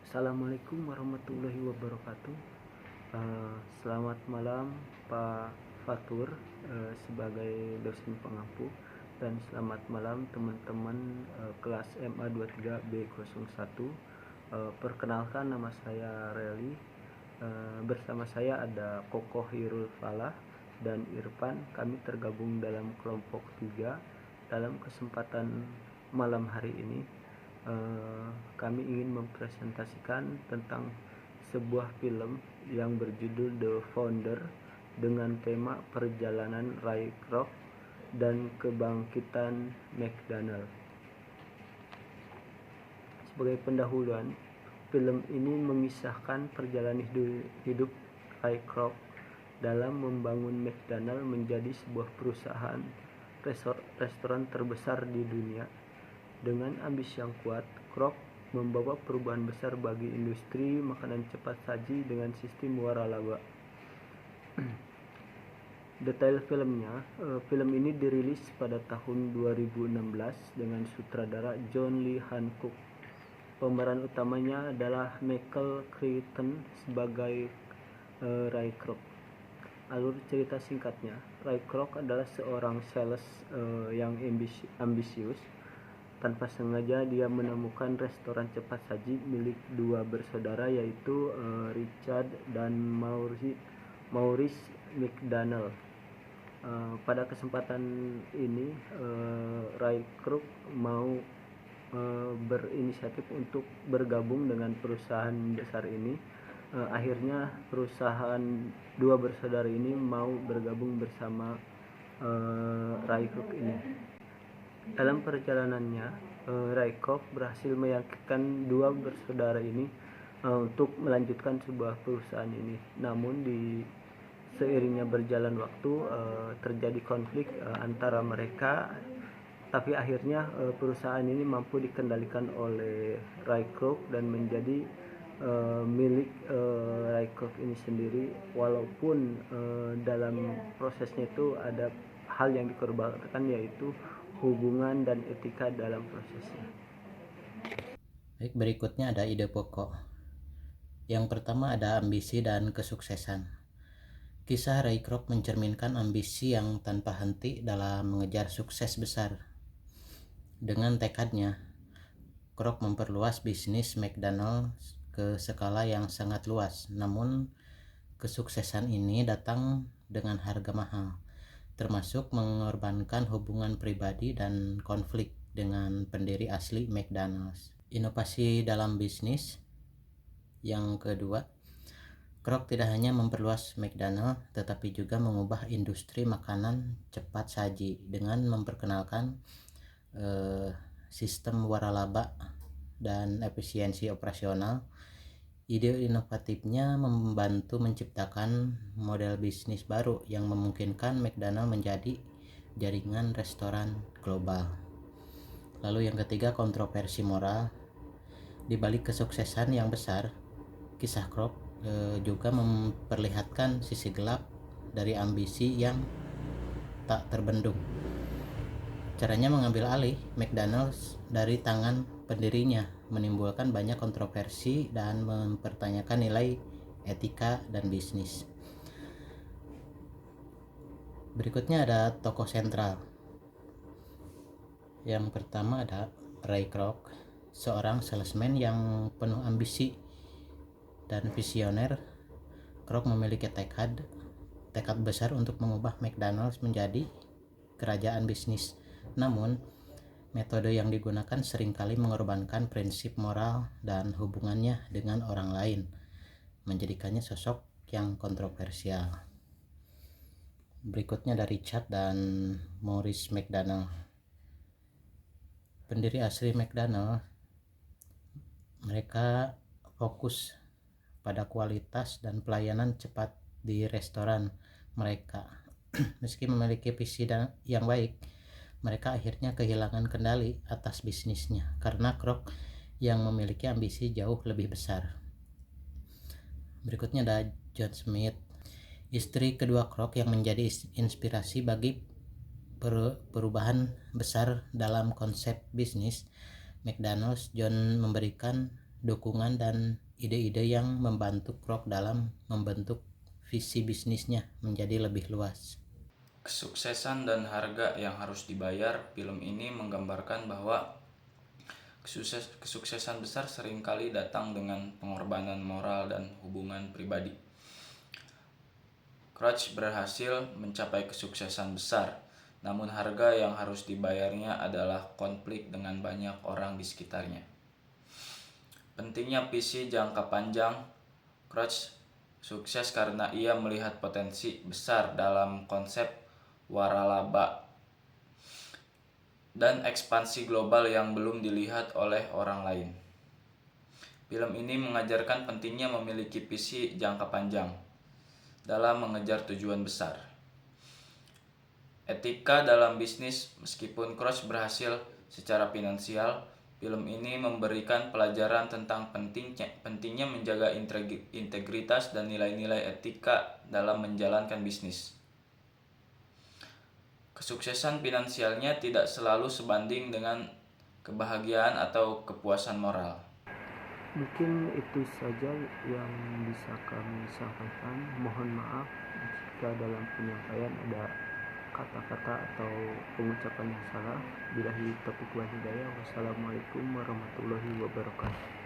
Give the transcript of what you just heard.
Assalamualaikum warahmatullahi wabarakatuh. Selamat malam Pak Fatur, sebagai dosen pengampu, dan selamat malam teman-teman kelas MA 23B01. Perkenalkan, nama saya Reli. Bersama saya ada Kokoh Hirul Falah dan Irfan. Kami tergabung dalam kelompok 3. Dalam kesempatan malam hari ini kami ingin mempresentasikan tentang sebuah film yang berjudul The Founder dengan tema perjalanan Ray Kroc dan kebangkitan McDonald. Sebagai pendahuluan, film ini mengisahkan perjalanan hidup Ray Kroc dalam membangun McDonald menjadi sebuah perusahaan restoran terbesar di dunia. Dengan ambisi yang kuat, Kroc membawa perubahan besar bagi industri makanan cepat saji dengan sistem waralaba. Detail filmnya, film ini dirilis pada tahun 2016 dengan sutradara John Lee Hancock. Pemeran utamanya adalah Michael Crichton sebagai Ray Kroc. Alur cerita singkatnya, Ray Kroc adalah seorang sales yang ambisius. Tanpa sengaja dia menemukan restoran cepat saji milik dua bersaudara, yaitu Richard dan Maurice McDonald. Pada kesempatan ini Ray Kroc mau berinisiatif untuk bergabung dengan perusahaan besar ini. Akhirnya perusahaan dua bersaudara ini mau bergabung bersama Ray Kroc ini. Dalam perjalanannya, Ray Kroc berhasil meyakinkan dua bersaudara ini untuk melanjutkan sebuah perusahaan ini. Namun seiringnya berjalan waktu, terjadi konflik antara mereka, tapi akhirnya perusahaan ini mampu dikendalikan oleh Ray Kroc dan menjadi milik Ray Kroc ini sendiri. Walaupun dalam prosesnya itu ada hal yang dikorbankan, yaitu hubungan dan etika dalam prosesnya. Baik, berikutnya ada ide pokok. Yang pertama ada ambisi dan kesuksesan. Kisah Ray Kroc mencerminkan ambisi yang tanpa henti dalam mengejar sukses besar. Dengan tekadnya, Kroc memperluas bisnis McDonald's ke skala yang sangat luas. Namun, kesuksesan ini datang dengan harga mahal, termasuk mengorbankan hubungan pribadi dan konflik dengan pendiri asli McDonald's. Inovasi dalam bisnis. Yang kedua, Kroc tidak hanya memperluas McDonald's, tetapi juga mengubah industri makanan cepat saji dengan memperkenalkan sistem waralaba dan efisiensi operasional. Ide inovatifnya membantu menciptakan model bisnis baru yang memungkinkan McDonald's menjadi jaringan restoran global. Lalu yang ketiga, kontroversi moral. Di balik kesuksesan yang besar, kisah Kroc juga memperlihatkan sisi gelap dari ambisi yang tak terbendung. Caranya mengambil alih McDonald's dari tangan pendirinya menimbulkan banyak kontroversi dan mempertanyakan nilai etika dan bisnis. Berikutnya ada tokoh sentral. Yang pertama ada Ray Kroc, seorang salesman yang penuh ambisi dan visioner. Kroc memiliki tekad besar untuk mengubah McDonald's menjadi kerajaan bisnis. Namun, metode yang digunakan seringkali mengorbankan prinsip moral dan hubungannya dengan orang lain, menjadikannya sosok yang kontroversial. Berikutnya dari Richard dan Maurice McDonald. Pendiri asli McDonald, mereka fokus pada kualitas dan pelayanan cepat di restoran mereka. Meski memiliki visi yang baik, mereka akhirnya kehilangan kendali atas bisnisnya karena Kroc yang memiliki ambisi jauh lebih besar. Berikutnya ada John Smith, istri kedua Kroc yang menjadi inspirasi bagi perubahan besar dalam konsep bisnis McDonald's. John memberikan dukungan dan ide-ide yang membantu Krok dalam membentuk visi bisnisnya menjadi lebih luas. Kesuksesan dan harga yang harus dibayar. Film ini menggambarkan bahwa kesuksesan besar seringkali datang dengan pengorbanan moral dan hubungan pribadi. Crouch berhasil mencapai kesuksesan besar, namun harga yang harus dibayarnya adalah konflik dengan banyak orang di sekitarnya. Pentingnya visi jangka panjang. Crouch sukses karena ia melihat potensi besar dalam konsep waralaba dan ekspansi global yang belum dilihat oleh orang lain. Film ini mengajarkan pentingnya memiliki visi jangka panjang dalam mengejar tujuan besar. Etika dalam bisnis. Meskipun Crouch berhasil secara finansial, film ini memberikan pelajaran tentang pentingnya menjaga integritas dan nilai-nilai etika dalam menjalankan bisnis. Kesuksesan finansialnya tidak selalu sebanding dengan kebahagiaan atau kepuasan moral. Mungkin itu saja yang bisa kami sampaikan. Mohon maaf jika dalam penyampaian ada kata-kata atau pengucapan yang salah. Billahi taufiq wal hidayah. Wassalamualaikum warahmatullahi wabarakatuh.